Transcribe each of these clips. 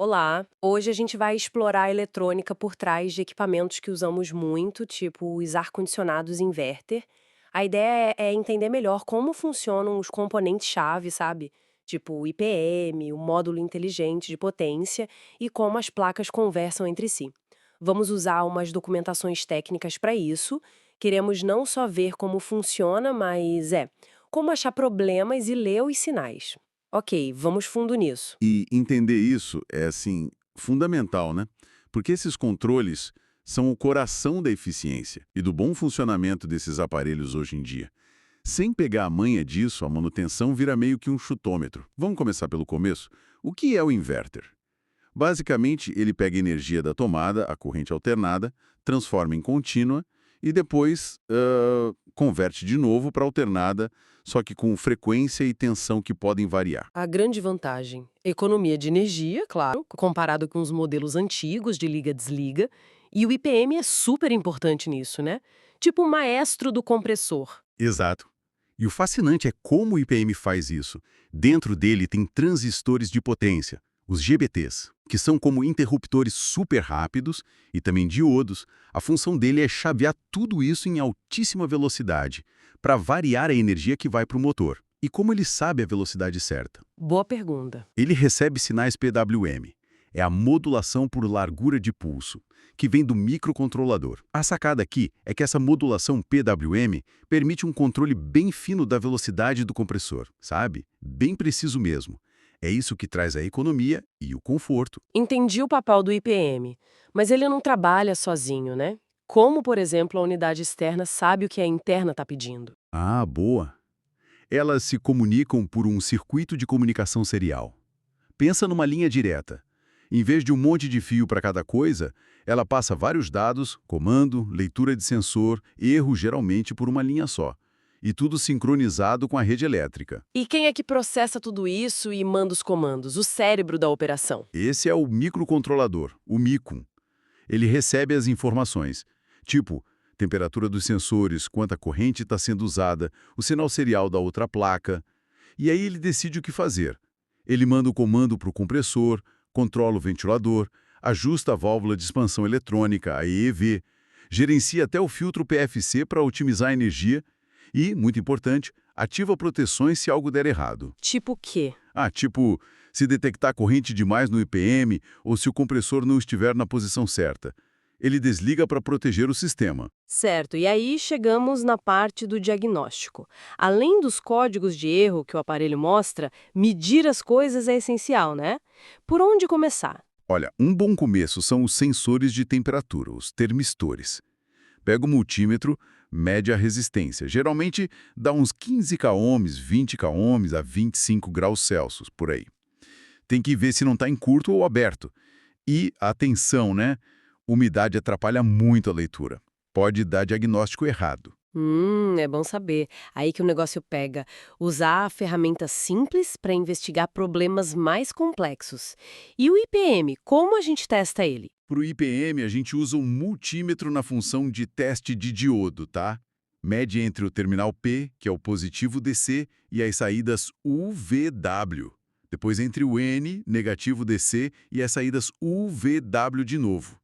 Olá, hoje a gente vai explorar a eletrônica por trás de equipamentos que usamos muito, tipo os ar-condicionados inverter. A ideia é entender melhor como funcionam os componentes-chave, sabe? Tipo o IPM, o módulo inteligente de potência e como as placas conversam entre si. Vamos usar umas documentações técnicas para isso. Queremos não só ver como funciona, mas como achar problemas e ler os sinais. Ok, vamos fundo nisso. E entender isso é, assim, fundamental, né? Porque esses controles são o coração da eficiência e do bom funcionamento desses aparelhos hoje em dia. Sem pegar a manha disso, a manutenção vira meio que um chutômetro. Vamos começar pelo começo? O que é o inverter? Basicamente, ele pega a energia da tomada, a corrente alternada, transforma em contínua e depois converte de novo para alternada, só que com frequência e tensão que podem variar. A grande vantagem, economia de energia, claro, comparado com os modelos antigos de liga-desliga, e o IPM é super importante nisso, né? Tipo o maestro do compressor. Exato. E o fascinante é como o IPM faz isso. Dentro dele tem transistores de potência, os GBTs, que são como interruptores super rápidos e também diodos. A função dele é chavear tudo isso em altíssima velocidade, para variar a energia que vai para o motor. E como ele sabe a velocidade certa? Boa pergunta. Ele recebe sinais PWM. É a modulação por largura de pulso, que vem do microcontrolador. A sacada aqui é que essa modulação PWM permite um controle bem fino da velocidade do compressor, sabe? Bem preciso mesmo. É isso que traz a economia e o conforto. Entendi o papel do IPM, mas ele não trabalha sozinho, né? Como, por exemplo, a unidade externa sabe o que a interna está pedindo? Ah, boa! Elas se comunicam por um circuito de comunicação serial. Pensa numa linha direta. Em vez de um monte de fio para cada coisa, ela passa vários dados, comando, leitura de sensor, erro geralmente por uma linha só. E tudo sincronizado com a rede elétrica. E quem é que processa tudo isso e manda os comandos? O cérebro da operação. Esse é o microcontrolador, o micro. Ele recebe as informações, tipo temperatura dos sensores, quanta corrente está sendo usada, o sinal serial da outra placa. E aí ele decide o que fazer. Ele manda o comando para o compressor, controla o ventilador, ajusta a válvula de expansão eletrônica, a EEV, gerencia até o filtro PFC para otimizar a energia e, muito importante, ativa proteções se algo der errado. Tipo o quê? Tipo, se detectar corrente demais no IPM ou se o compressor não estiver na posição certa. Ele desliga para proteger o sistema. Certo, e aí chegamos na parte do diagnóstico. Além dos códigos de erro que o aparelho mostra, medir as coisas é essencial, né? Por onde começar? Olha, um bom começo são os sensores de temperatura, os termistores. Pega o multímetro, mede a resistência. Geralmente dá uns 15 ohms, 20 ohms a 25 graus Celsius, por aí. Tem que ver se não está em curto ou aberto. E, atenção, né? Umidade atrapalha muito a leitura. Pode dar diagnóstico errado. É bom saber. Aí que o negócio pega. Usar ferramentas simples para investigar problemas mais complexos. E o IPM, como a gente testa ele? Para o IPM, a gente usa um multímetro na função de teste de diodo, tá? Mede entre o terminal P, que é o positivo DC, e as saídas UVW. Depois entre o N, negativo DC, e as saídas UVW de novo.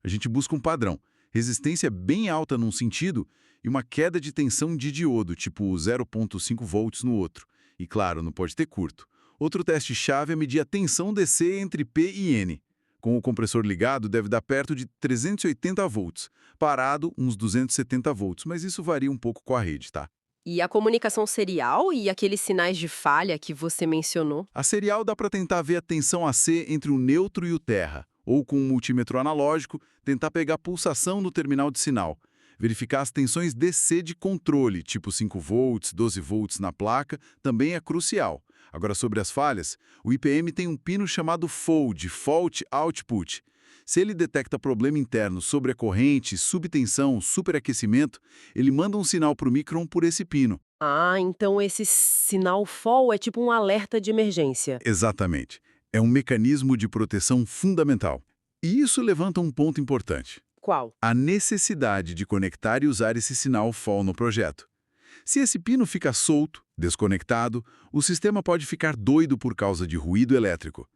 A gente busca um padrão. Resistência bem alta num sentido e uma queda de tensão de diodo, tipo 0,5 volts no outro. E claro, não pode ter curto. Outro teste-chave é medir a tensão DC entre P e N. Com o compressor ligado, deve dar perto de 380 volts. Parado, uns 270 volts, mas isso varia um pouco com a rede, tá? E a comunicação serial e aqueles sinais de falha que você mencionou? A serial dá para tentar ver a tensão AC entre o neutro e o terra, ou com um multímetro analógico, tentar pegar pulsação no terminal de sinal. Verificar as tensões DC de controle, tipo 5 volts, 12 volts na placa, também é crucial. Agora, sobre as falhas, o IPM tem um pino chamado FOUD, Fault Output. Se ele detecta problema interno sobre a corrente, subtensão, superaquecimento, ele manda um sinal para o micron por esse pino. Ah, então esse sinal FOL é tipo um alerta de emergência. Exatamente. É um mecanismo de proteção fundamental. E isso levanta um ponto importante. Qual? A necessidade de conectar e usar esse sinal FOL no projeto. Se esse pino fica solto, desconectado, o sistema pode ficar doido por causa de ruído elétrico.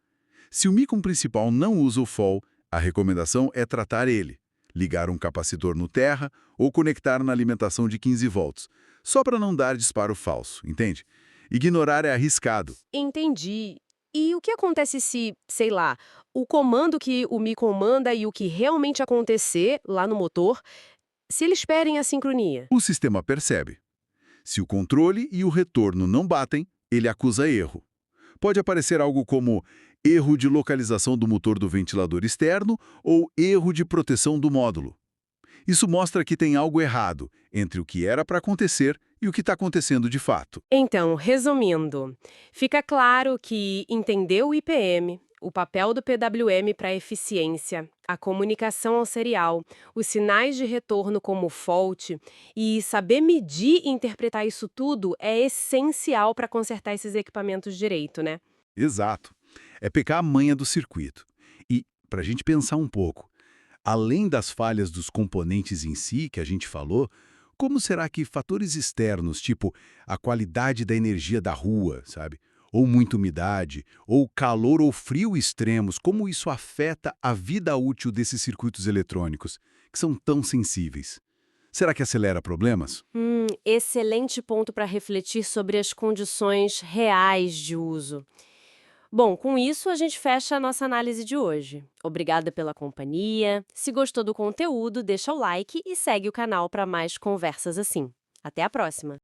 Se o micron principal não usa o FOL, a recomendação é tratar ele, ligar um capacitor no terra ou conectar na alimentação de 15 volts, só para não dar disparo falso, entende? Ignorar é arriscado. Entendi. E o que acontece se, sei lá, o comando que o Mi comanda e o que realmente acontecer lá no motor, se eles perdem a sincronia? O sistema percebe. Se o controle e o retorno não batem, ele acusa erro. Pode aparecer algo como erro de localização do motor do ventilador externo ou erro de proteção do módulo. Isso mostra que tem algo errado entre o que era para acontecer e o que está acontecendo de fato. Então, resumindo, fica claro que entender o IPM, o papel do PWM para a eficiência, a comunicação ao serial, os sinais de retorno como fault e saber medir e interpretar isso tudo é essencial para consertar esses equipamentos direito, né? Exato. É pegar a manha do circuito. E, para a gente pensar um pouco, além das falhas dos componentes em si, que a gente falou, como será que fatores externos, tipo a qualidade da energia da rua, sabe? Ou muita umidade, ou calor ou frio extremos, como isso afeta a vida útil desses circuitos eletrônicos, que são tão sensíveis? Será que acelera problemas? Excelente ponto para refletir sobre as condições reais de uso. Bom, com isso a gente fecha a nossa análise de hoje. Obrigada pela companhia. Se gostou do conteúdo, deixa o like e segue o canal para mais conversas assim. Até a próxima!